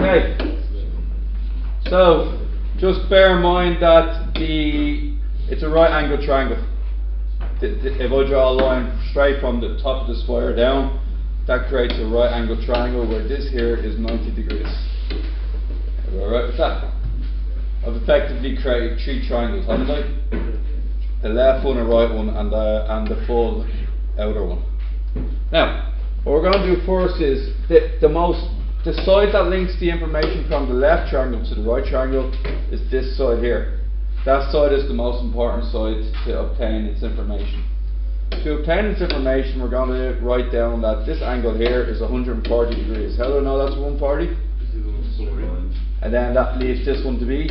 Okay. So just bear in mind that it's a right angle triangle. If I draw a line straight from the top of the spire down, that creates a right angle triangle where this here is 90 degrees. Are we alright with that? I've effectively created three triangles, haven't I? The left one, the right one, and the full outer one. Now, what we're going to do first is the side that links the information from the left triangle to the right triangle is this side here. That side is the most important side to obtain its information. To obtain its information, we're going to write down that this angle here is 140 degrees. How do I know that's 140? And then that leaves this one to be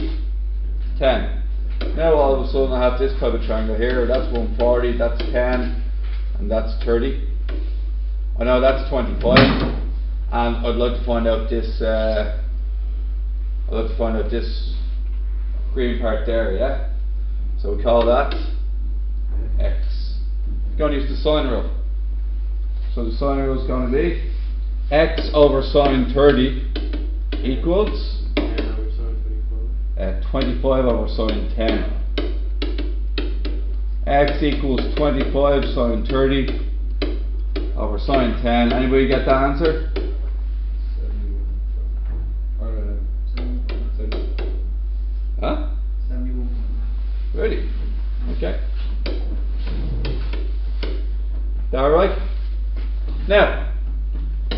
10. Now all of a sudden I have this type of triangle here. That's 140, that's 10, and that's 30. I know that's 25, and I'd like to find out this. Green part there, yeah. So we call that x. We're going to use the sine rule. So the sine rule is going to be x over sine 30 equals 25 over sine 10. X equals 25 sine 30 over sine 10. Anybody get that answer? Huh? 71. Really? Okay. That alright? Now,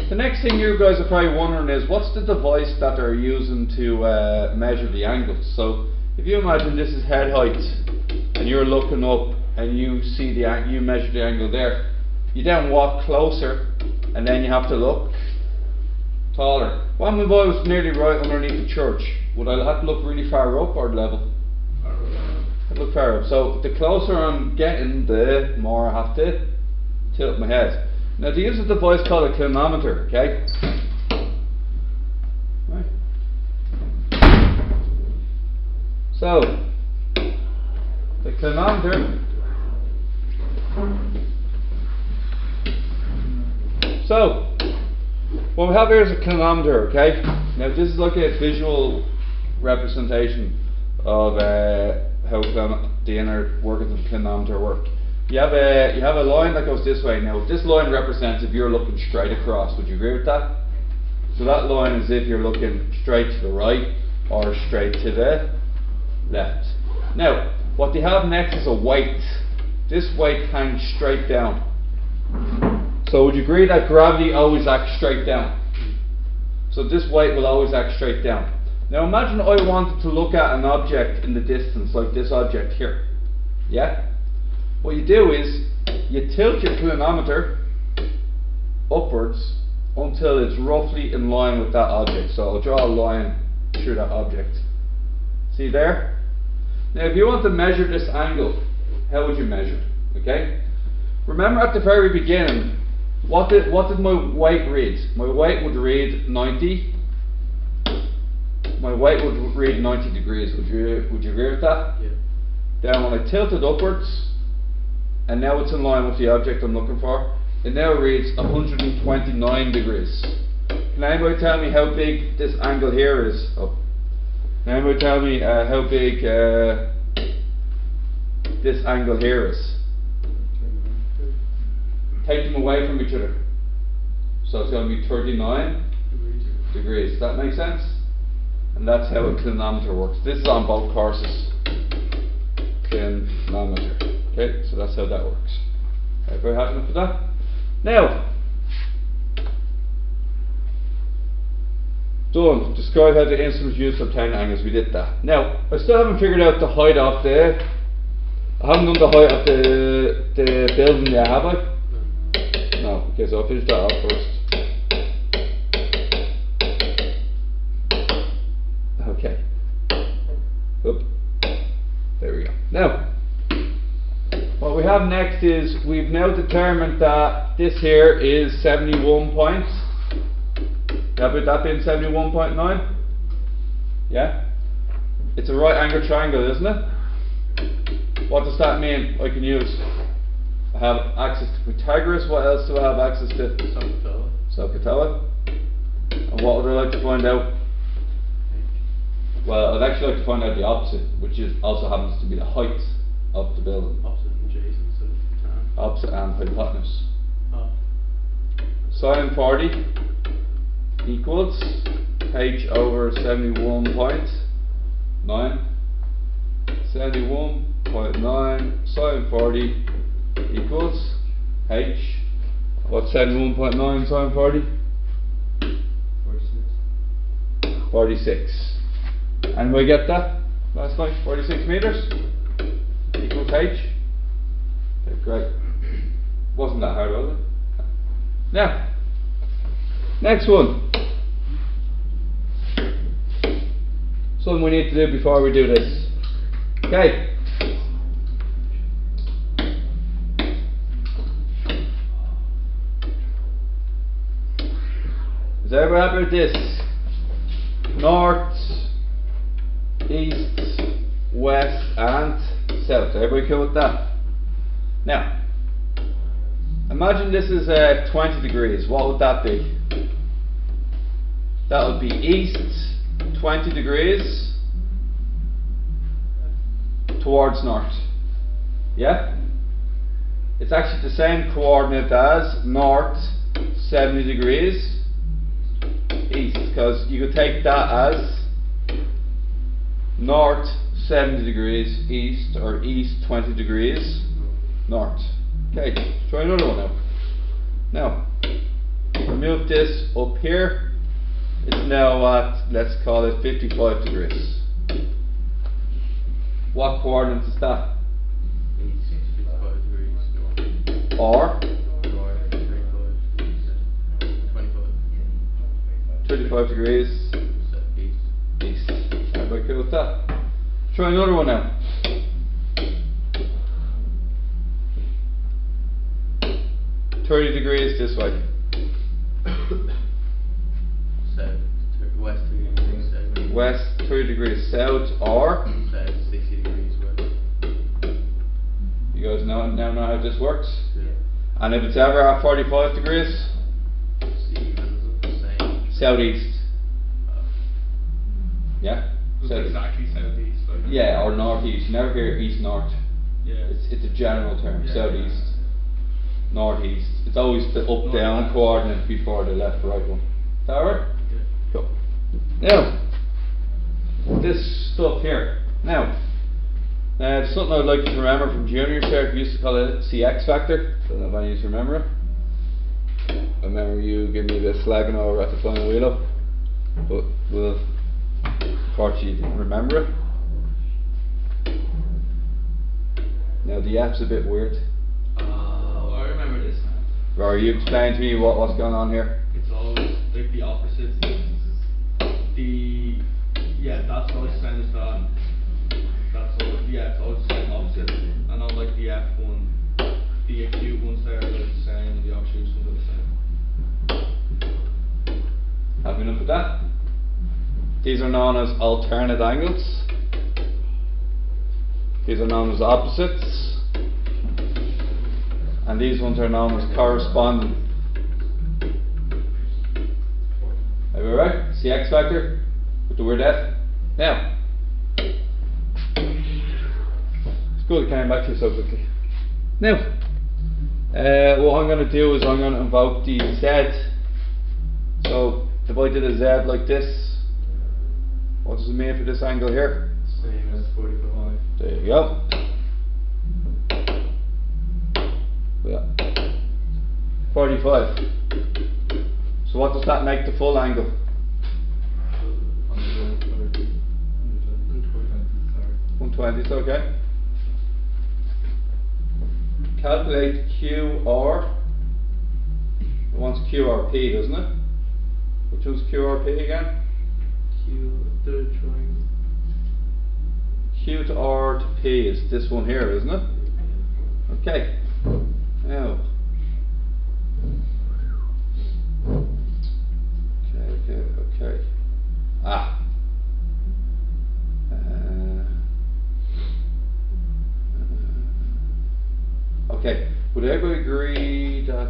the next thing you guys are probably wondering is what's the device that they're using to measure the angles. So if you imagine this is head height and you're looking up and you see you measure the angle there, you then walk closer and then you have to look taller. What if I was nearly right underneath the church? Would I have to look really far up or level? I'd look far up. So the closer I'm getting, the more I have to tilt my head. Now to use a device called a clinometer, okay? Right. So the clinometer. So what we have here is a clinometer, okay? Now this is like a visual representation of how the inner workings of the clinometer work. You have a line that goes this way. Now this line represents if you're looking straight across. Would you agree with that? So that line is if you're looking straight to the right or straight to the left. Now what they have next is a weight. This weight hangs straight down. So would you agree that gravity always acts straight down? So this weight will always act straight down. Now imagine I wanted to look at an object in the distance, like this object here. Yeah? What you do is, you tilt your clinometer upwards until it's roughly in line with that object. So I'll draw a line through that object. See there? Now if you want to measure this angle, how would you measure it? Okay? Remember at the very beginning, what did my weight read? My weight would read 90. My weight would read 90 degrees. Would you agree with that? Yeah. Then when I tilt it upwards, and now it's in line with the object I'm looking for, it now reads 129 degrees. Can anybody tell me how big this angle here is? Oh. Can anybody tell me how big this angle here is? Take them away from each other. So it's going to be 39 degrees. Does that make sense? And that's how a clinometer works. This is on both courses. Clinometer. Okay, so that's how that works. Everybody happy enough with that? Now, done. Describe how the instrument is used to obtain angles. We did that. Now, I still haven't figured out the height of I haven't done the height of the building yet, have I? No. Okay, so I'll finish that off first. Okay. Oop. There we go. Now, what we have next is we've now determined that this here is 71 points. With that being 71.9? Yeah? It's a right angle triangle, isn't it? What does that mean I can use? I have access to Pythagoras. What else do I have access to? SOHCAHTOA. And what would I like to find out? Well, I'd actually like to find out the opposite, which is also happens to be the height of the building. Opposite and adjacent, so tan. Opposite and hypotenuse. Oh. Sine 40 equals h over 71.9. 71.9 sine 40 equals h. What's 71.9 sine 40? 46. And we get that last night, 46 meters equals h. Okay, great. Wasn't that hard, was it? Now, next one. Something we need to do before we do this. Okay. Is everybody happy with this? North, east, west, and south. Everybody cool with that? Now, imagine this is 20 degrees. What would that be? That would be east 20 degrees towards north. Yeah? It's actually the same coordinate as north 70 degrees east, because you could take that as north 70 degrees east or east 20 degrees north. Okay, let's try another one now. Now, remove this up here. It's now at, let's call it 55 degrees. What coordinate is that? East, 55 degrees. Or? North, 35 degrees east. east. Everybody cool with that? Try another one now. $30 degrees this way. South, west 30 degrees south. West 30 degrees south, or South 60 degrees west. you guys now know how this works. Yeah. And if it's ever at 45 degrees, It's even the same. southeast. Yeah? It's exactly southeast. Like. Yeah, or northeast. You never hear east north. Yeah. It's a general term. Yeah, Southeast, northeast. It's always the up down North. coordinate before the left right one. Is that alright? Yeah. Cool. Now, this stuff here. Now, it's something I'd like you to remember from junior cert. We used to call it CX factor. Don't know if any of you remember it. I remember you giving me a bit of slagging over at the final wheel up, but well, unfortunately you didn't remember it. Now the app's a bit weird. Oh, I remember this now. Rory, you explain to me what's going on here. It's always like the opposite. That's always the same as that. That's always, it's always the same opposite. And on like the F1, the acute ones there are like the same, and the obtuse ones are the same. Have enough of that? These are known as alternate angles. These are known as opposites. And these ones are known as corresponding. Are we right? It's the X factor with the word F. Now, it's good it came back to you so quickly. Now, what I'm going to do is I'm going to invoke the Z. So, if I did a Z like this, what does it mean for this angle here? Same as 45. There you go. Yeah. 45. So what does that make the full angle? 120, it's okay. Calculate QR. It wants QRP, doesn't it? Which one's QRP again? Q, the triangle. Q to R to P is this one here, isn't it? Okay. Now. Okay. Okay. Would everybody agree that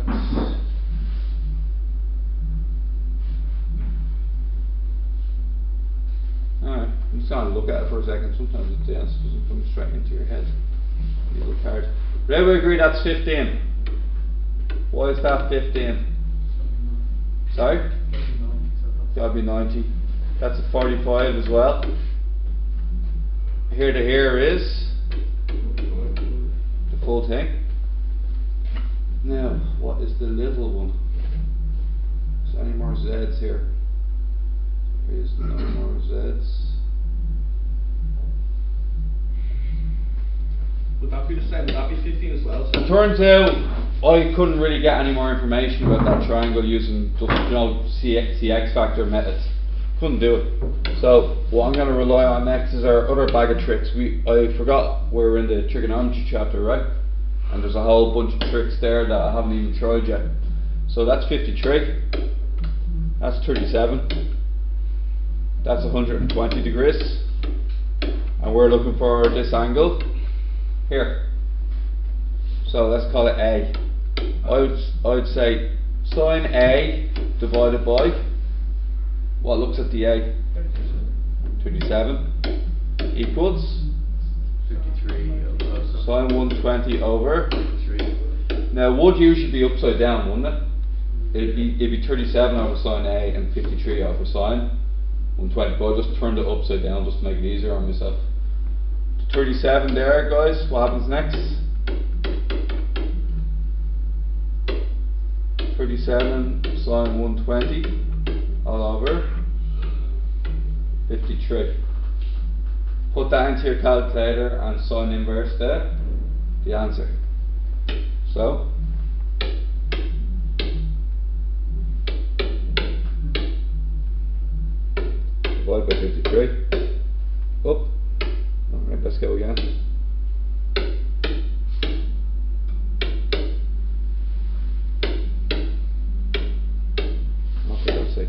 alright, let's just going to look at it for a second. Sometimes the answer doesn't come straight into your head. You look hard. Right, we agree that's 15. Why is that 15? Sorry? Gotta be 90. That's a 45 as well. Here to here is the full thing. Now, what is the little one? Is there any more Z's here? There's no more Z's. Would that be the same? Would that be 15 as well? So It turns out I couldn't really get any more information about that triangle using just, CX factor methods. Couldn't do it. So what I'm going to rely on next is our other bag of tricks. I forgot we're in the trigonometry chapter, right? And there's a whole bunch of tricks there that I haven't even tried yet. So that's 53. That's 37. That's 120 degrees. And we're looking for this angle here. So let's call it A. I would say sine A divided by what looks at the A? 37 equals 53 sine 120 over 3. Now it would usually be upside down, wouldn't it? It'd be 37 over sine A and 53 over sine 120, but I just turned it upside down just to make it easier on myself. 37 there, guys. What happens next? 37 sine 120 all over 53. Put that into your calculator and sine inverse the answer. So divide by 53. Up. Alright, let's go again. Okay, let's see.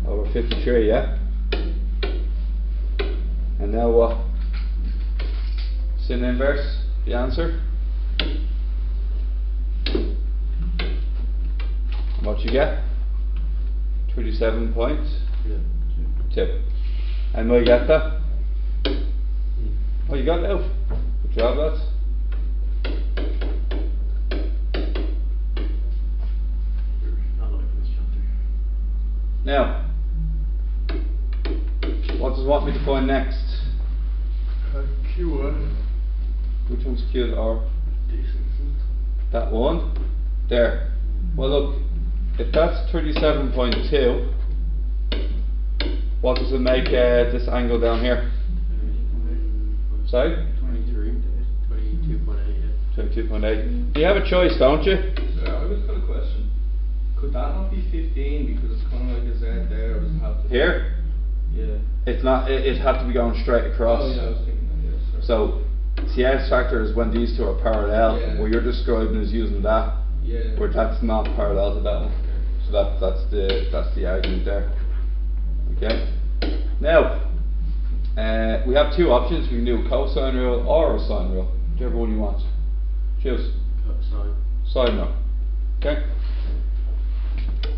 Over 53, yeah? And now what? Sin inverse, the answer. What you get? 37.2. And will you get that? Oh, you got it out. Good job, lads. Not liking this chapter. Now, what does it want me to find next? Q1. Which one's Q or? That one? There. Well, look, if that's 37.2, what does it make this angle down here? Sorry? 22.8, yeah. 22.8. You have a choice, don't you? yeah, I just got a question. Could that not be 15 because it's kind of like a Z there, or does it have to be? Here? Yeah. It's not. It had to be going straight across. Oh yeah, I was thinking that, yes. So, CS factor is when these two are parallel. Yeah. What you're describing is using that, Yeah. where that's not parallel to that one. So that's the argument there. Okay. Now, we have two options. We can do a cosine rule or a sine rule, whichever one you want. Choose. Sine. Sine rule. Okay.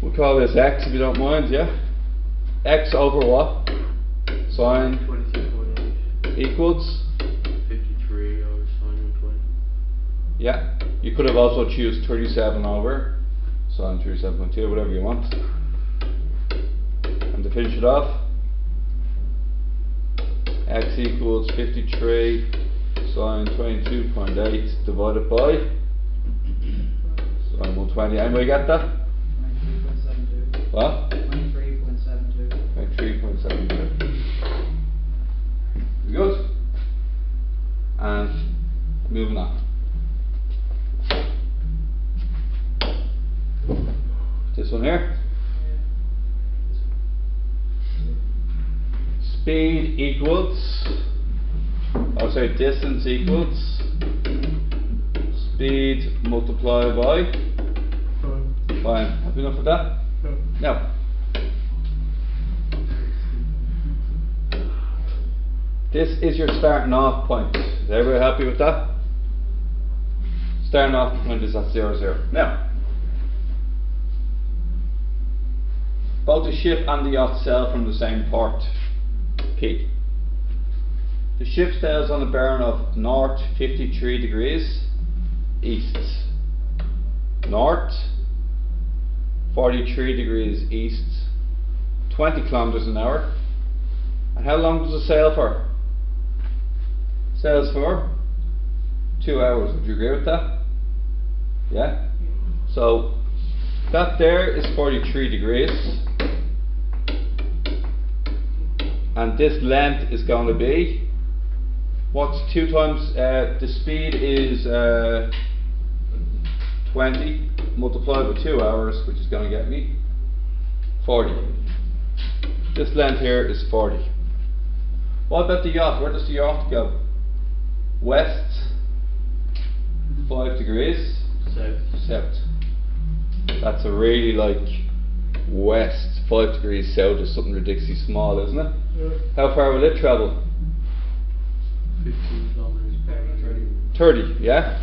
We'll call this x if you don't mind. Yeah. X over what? Sine 22.8. equals. 53 over sine 120. Yeah. You could have also choose 37 over sine 37.2, whatever you want. And to finish it off, x equals 53 sine 22.8 divided by sine 120. Anybody get that? 23.72. What? 23.72. 23.72. Good. And moving on. This one here. Speed equals, oh sorry, distance equals speed multiplied by time. Have you enough of that? No. This is your starting off point. Is everybody happy with that? Starting off point is at 0, 0. Now, both the ship and the yacht sail from the same port, P. The ship sails on a bearing of north 53 degrees east, north 43 degrees east, 20 kilometers an hour. And how long does it sail for? Sails for 2 hours. Would you agree with that? Yeah? So that there is 43 degrees, and this length is going to be, what's 2 times, the speed is 20 multiplied by 2 hours, which is going to get me 40. This length here is 40. What about the yacht? Where does the yacht go? West 5 degrees south. That's a really like west 5 degrees south is something ridiculously small, isn't it? Yeah. How far will it travel? 15 kilometers. 30, yeah?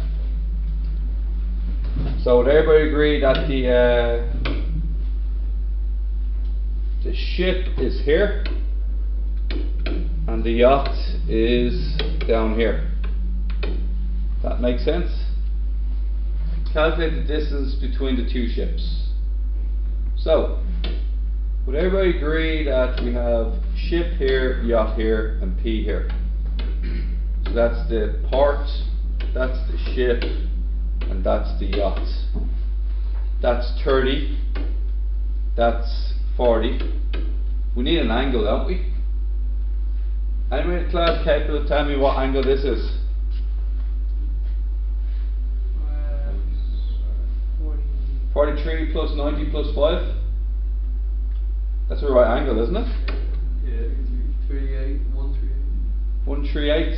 So would everybody agree that the ship is here and the yacht is down here? That makes sense? Calculate the distance between the two ships. So, would everybody agree that we have ship here, yacht here, and P here? So that's the port, that's the ship, and that's the yacht. That's 30, that's 40. We need an angle, don't we? Anybody in class capable of telling me what angle this is? 43 plus 90 plus 5? That's a right angle, isn't it? Yeah, 38, 138. 138.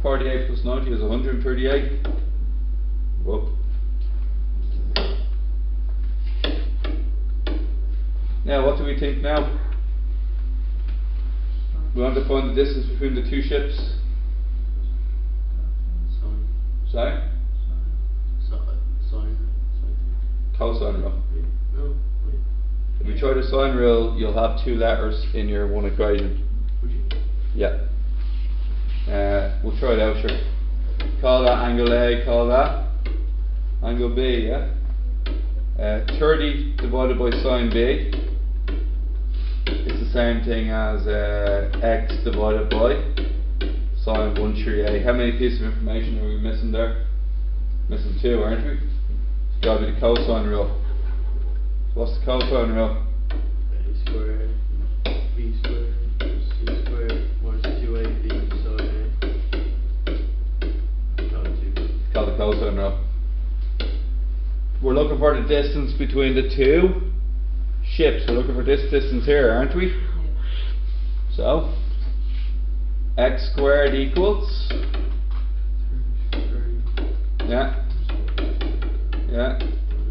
48 plus 90 is 138. Whoop. Now, what do we think now? We want to find the distance between the two ships. Sine. Sorry? Sine. Cosine rule. No, wait. If you try the sine rule, you'll have 2 letters in your one equation. Would you? Yeah. We'll try it out, sure. Call that angle A, call that angle B, yeah? 30 divided by sine B is the same thing as x divided by sine 138. How many pieces of information are we missing there? Missing 2, aren't we? It's got to be the cosine rule. What's the cosine rule? A squared, b squared, c squared, minus 2ab sine a. No, 2. It's called the cosine rule. We're looking for the distance between the two ships. We're looking for this distance here, aren't we? So, x squared equals, yeah,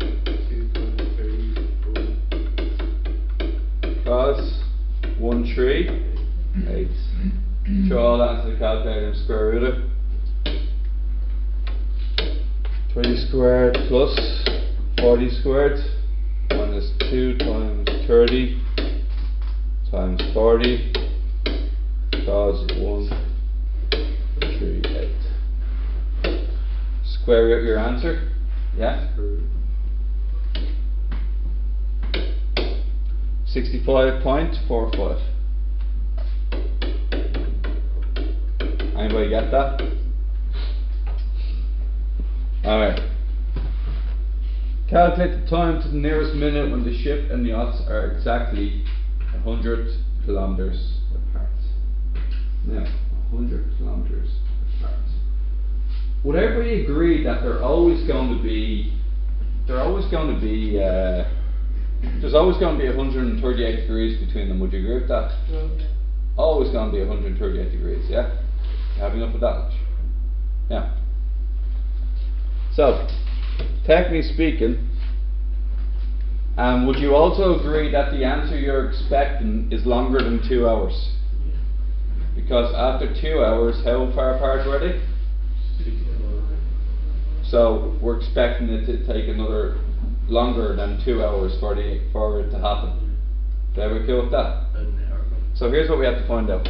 2 times 34. cos 138. Throw all that into the calculator and square root it. 20 squared plus 40 squared minus 2 times 30 times 40 cos 138. Square root your answer. Yeah? 65.45. Anybody get that? Alright. Calculate the time to the nearest minute when the ship and yachts are exactly 100 kilometers apart. Now, 100 kilometers apart. Would everybody agree that there's always going to be 138 degrees between them? Would you agree with that? Yeah. Always going to be 138 degrees, yeah? You have enough of that? Yeah. So, technically speaking, would you also agree that the answer you're expecting is longer than 2 hours? Because after 2 hours, how far apart were they? 64. So we're expecting it to take another longer than 2 hours for it to happen. Okay, we're cool with that. An hour. So here's what we have to find out.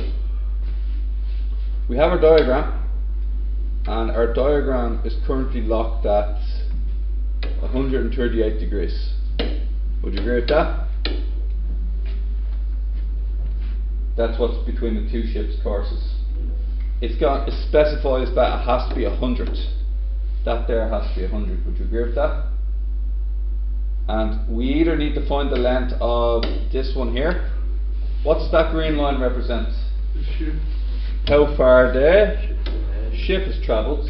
We have our diagram, and our diagram is currently locked at 138 degrees. Would you agree with that? That's what's between the two ships' courses. It specifies that it has to be 100. That there has to be 100. Would you agree with that? And we either need to find the length of this one here. What does that green line represent? The ship. How far the Ship ship has travelled.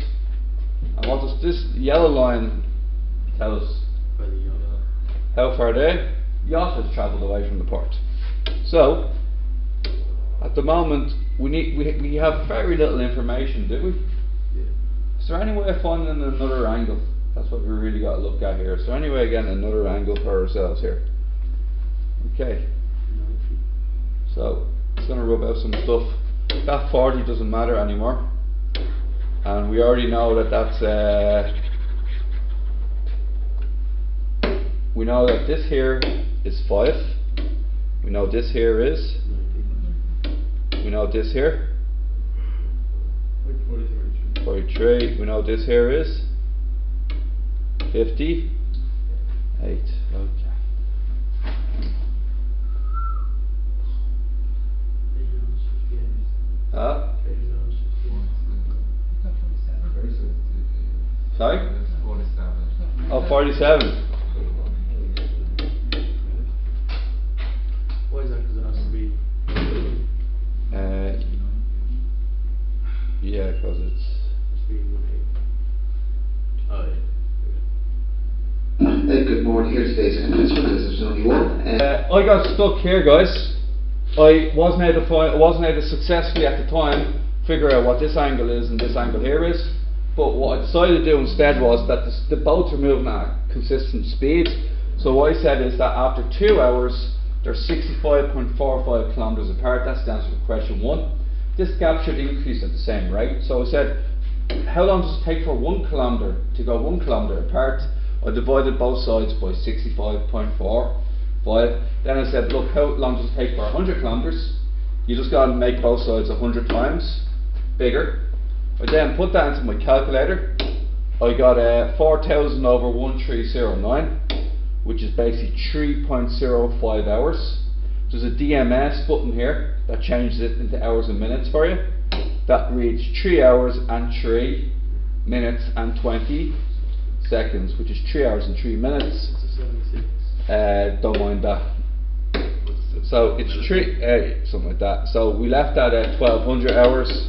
And what does this yellow line tell us? by the yellow. How far the yacht has travelled away from the port. So, at the moment, we have very little information, do we? Yeah. Is there any way of finding another angle? That's what we really got to look at here. Is there any way of getting another angle for ourselves here? Okay. So, it's going to rub out some stuff. That 40 doesn't matter anymore. And we already know that that's... we know that this here is 5. We know this here is... We know this here... 43. We know this here is... 58. Okay. Huh? Sorry? 47. Oh, 47. Why is that? Because it has to be. Yeah, because it's... Oh, yeah. Good morning. Here today's entrance for there's only one. I got stuck here, guys. I wasn't able to successfully at the time figure out what this angle is and this angle here is. But what I decided to do instead was that the boats are moving at a consistent speed. So what I said is that after 2 hours, they're 65.45 kilometers apart. That's the answer to question 1. This gap should increase at the same rate. So I said, how long does it take for 1 kilometer to go 1 kilometer apart? I divided both sides by 65.45. Then I said, look, how long does it take for 100 kilometers? You just got to make both sides 100 times bigger. I then put that into my calculator. I got 4,000 over 1309, which is basically 3.05 hours. There's a DMS button here that changes it into hours and minutes for you. That reads 3 hours and 3 minutes and 20 seconds, which is 3 hours and 3 minutes. It's a 76. Don't mind that. So it's something like that. So we left that at 1200 hours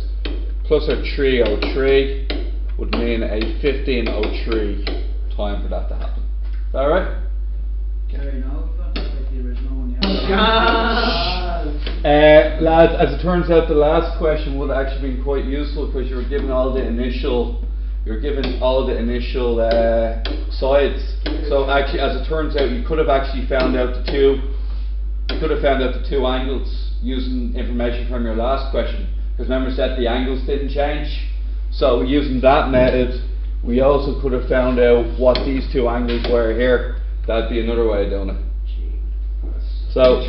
plus our 303 would mean a 1503 time for that to happen. Is that alright? Gary, no, that's like the original one. Lads, as it turns out, the last question would have actually been quite useful because you were given all the initial sides. So actually, as it turns out, you could have actually found out the two angles using information from your last question. Because remember, I said the angles didn't change. So using that method, we also could have found out what these two angles were here. That'd be another way of doing it. So.